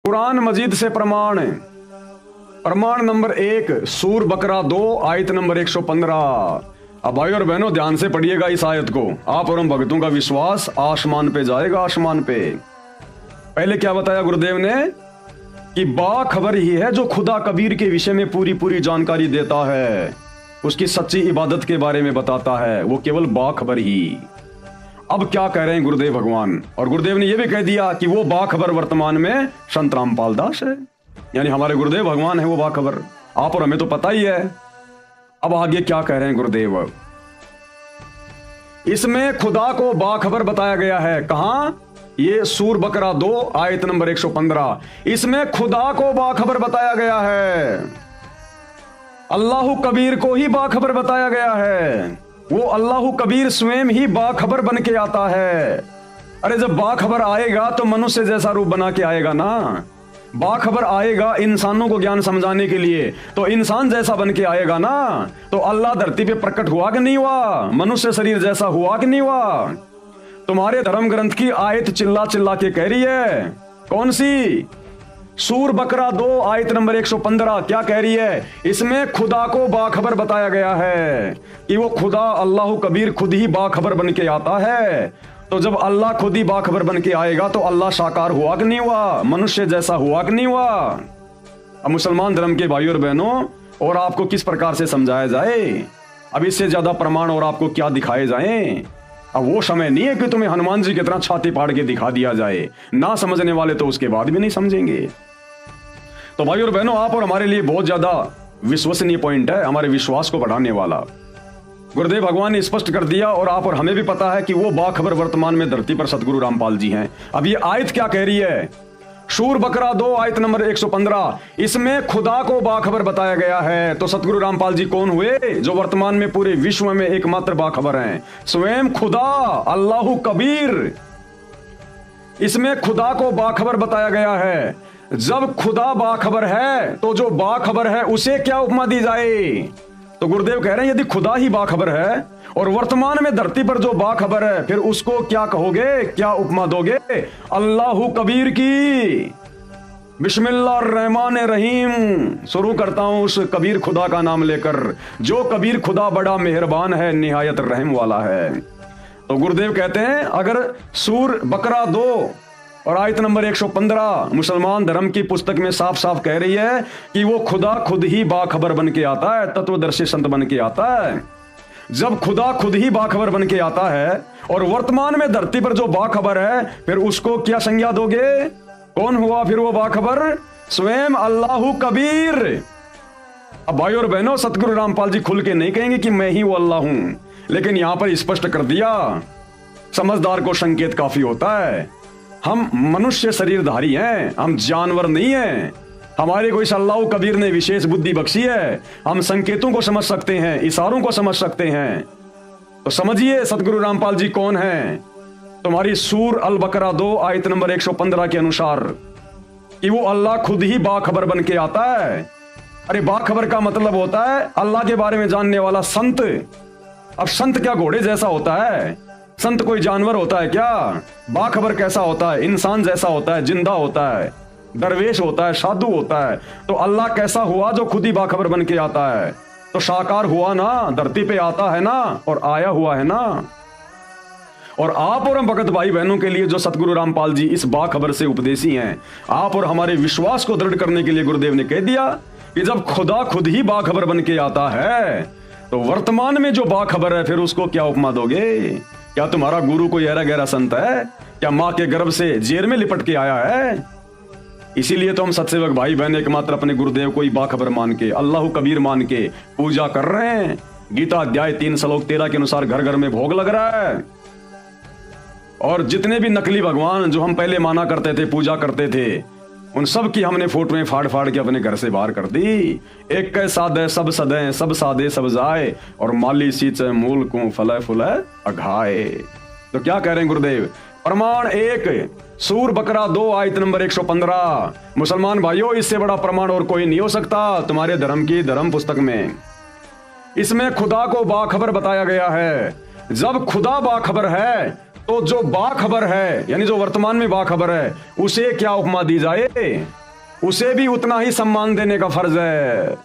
कुरान मजीद से प्रमाण नंबर 1 सूर बकरा 2 आयत नंबर 115। अब भाई और बहनों ध्यान से पढ़िएगा इस आयत को। आप और हम भक्तों का विश्वास आसमान पे जाएगा, आसमान पे। पहले क्या बताया गुरुदेव ने कि बाखबर ही है जो खुदा कबीर के विषय में पूरी पूरी जानकारी देता है, उसकी सच्ची इबादत के बारे में बताता है, वो केवल बाखबर ही। अब क्या कह रहे हैं गुरुदेव भगवान, और गुरुदेव ने यह भी कह दिया कि वो बाखबर वर्तमान में संत रामपाल दास है, यानी हमारे गुरुदेव भगवान है वो बाखबर। आप और हमें तो पता ही है। अब आगे क्या कह रहे हैं गुरुदेव, इसमें खुदा को बाखबर बताया गया है। कहां? ये सूर बकरा 2 आयत नंबर 115। इसमें खुदा को बाखबर बताया गया है, अल्लाह कबीर को ही बाखबर बताया गया है। वो अल्लाह कबीर स्वयं ही बाखबर बन के आता है। अरे जब बाखबर आएगा तो मनुष्य जैसा रूप बना के आएगा ना। बाखबर आएगा इंसानों को ज्ञान समझाने के लिए, तो इंसान जैसा बन के आएगा ना। तो अल्लाह धरती पे प्रकट हुआ कि नहीं हुआ? मनुष्य शरीर जैसा हुआ कि नहीं हुआ? तुम्हारे धर्म ग्रंथ की आयत चिल्ला चिल्ला के कह रही है। कौन सी? सूर बकरा 2 आयत नंबर 115 क्या कह रही है? इसमें खुदा को बाखबर बताया गया है कि वो खुदा अल्लाह कबीर खुद ही बाखबर बन के आता है। तो जब अल्लाह खुद ही बाखबर बन के आएगा तो अल्लाह साकार हुआ कि नहीं हुआ? मनुष्य जैसा हुआ कि नहीं हुआ? अब मुसलमान धर्म के भाइयों और बहनों, और आपको किस प्रकार से समझाया जाए? अब इससे ज्यादा प्रमाण और आपको क्या दिखाए जाएं? अब वो समय नहीं है कि तुम्हें हनुमान जी की तरह छाती फाड़ के दिखा दिया जाए। ना समझने वाले तो उसके बाद भी नहीं समझेंगे। तो भाइयों और बहनों, आप और हमारे लिए बहुत ज्यादा विश्वसनीय पॉइंट है, हमारे विश्वास को बढ़ाने वाला। गुरुदेव भगवान ने स्पष्ट कर दिया, और आप और हमें भी पता है कि वो बाखबर वर्तमान में धरती पर सतगुरु रामपाल जी हैं। अब ये आयत क्या कह रही है? सूर बकरा 2 आयत नंबर 115, इसमें खुदा को बाखबर बताया गया है। तो सतगुरु रामपाल जी कौन हुए? जो वर्तमान में पूरे विश्व में एकमात्र बाखबर हैं, स्वयं खुदा अल्लाह कबीर। इसमें खुदा को बाखबर बताया गया है। जब खुदा बाखबर है तो जो बाखबर है उसे क्या उपमा दी जाए? तो गुरुदेव कह रहे हैं यदि खुदा ही बाखबर है और वर्तमान में धरती पर जो बाखबर है, फिर उसको क्या कहोगे, क्या उपमा दोगे? अल्लाह कबीर की। बिस्मिल्लाहिर्रहमानिर्रहीम शुरू करता हूं उस कबीर खुदा का नाम लेकर, जो कबीर खुदा बड़ा मेहरबान है, निहायत रहम वाला है। तो गुरुदेव कहते हैं अगर सूर बकरा 2 और आयत नंबर 115 मुसलमान धर्म की पुस्तक में साफ साफ कह रही है कि वो खुदा खुद ही बाखबर बन के आता है, तत्वदर्शी संत बन के आता है। जब खुदा खुद ही बाखबर बन के आता है और वर्तमान में धरती पर जो बाखबर है, फिर उसको क्या संज्ञा दोगे? कौन हुआ फिर वो बाखबर? स्वयं अल्लाह कबीर। अब भाइयों और बहनों, सतगुरु रामपाल जी खुल के नहीं कहेंगे कि मैं ही वो अल्लाह हूं, लेकिन यहां पर स्पष्ट कर दिया। समझदार को संकेत काफी होता है। हम मनुष्य शरीरधारी हैं, हम जानवर नहीं हैं। हमारे को इस अल्लाह कबीर ने विशेष बुद्धि बख्शी है। हम संकेतों को समझ सकते हैं, इशारों को समझ सकते हैं। तो समझिए सतगुरु रामपाल जी कौन हैं। तुम्हारी सूर अल बकरा 2 आयत नंबर 115 के अनुसार कि वो अल्लाह खुद ही बाखबर बन के आता है। अरे बाखबर का मतलब होता है अल्लाह के बारे में जानने वाला संत। अब संत क्या घोड़े जैसा होता है? संत कोई जानवर होता है क्या? बाखबर कैसा होता है? इंसान जैसा होता है, जिंदा होता है, दरवेश होता है, साधु होता है। तो अल्लाह कैसा हुआ जो खुद ही बाखबर बन के आता है? तो साकार हुआ ना, धरती पे आता है ना, और आया हुआ है ना। और आप और हम भगत भाई बहनों के लिए जो सतगुरु रामपाल जी इस बाखबर से उपदेशी हैं, आप और हमारे विश्वास को दृढ़ करने के लिए गुरुदेव ने कह दिया कि जब खुदा खुद ही बाखबर बन के आता है, तो वर्तमान में जो बाखबर है, फिर उसको क्या उपमा दोगे? क्या तुम्हारा गुरु कोई गहरा गहरा संत है? क्या मां के गर्भ से जेर में लिपट के आया है? इसीलिए तो हम सत्सेवक भाई बहन एकमात्र अपने गुरुदेव को ही बाखबर मान के, अल्लाह कबीर मान के पूजा कर रहे हैं। गीता अध्याय 3 श्लोक 13 के अनुसार घर घर में भोग लग रहा है। और जितने भी नकली भगवान जो हम पहले माना करते थे, पूजा करते थे, उन सब की हमने फोटोएं फाड़ फाड़ के अपने घर से बाहर कर दी। एक कै सादे सब सदे, सब सादे सब जाए, और माली सींचे मूल को फले फुले अघाए। तो क्या कह रहे हैं गुरुदेव? प्रमाण 1 सूर बकरा 2 आयत नंबर 115। मुसलमान भाइयों, इससे बड़ा प्रमाण और कोई नहीं हो सकता तुम्हारे धर्म की धर्म पुस्तक में। इसमें खुदा को बाखबर बताया गया है। जब खुदा बाखबर है तो जो बाखबर है, यानी जो वर्तमान में बाखबर है, उसे क्या उपमा दी जाए? उसे भी उतना ही सम्मान देने का फर्ज है।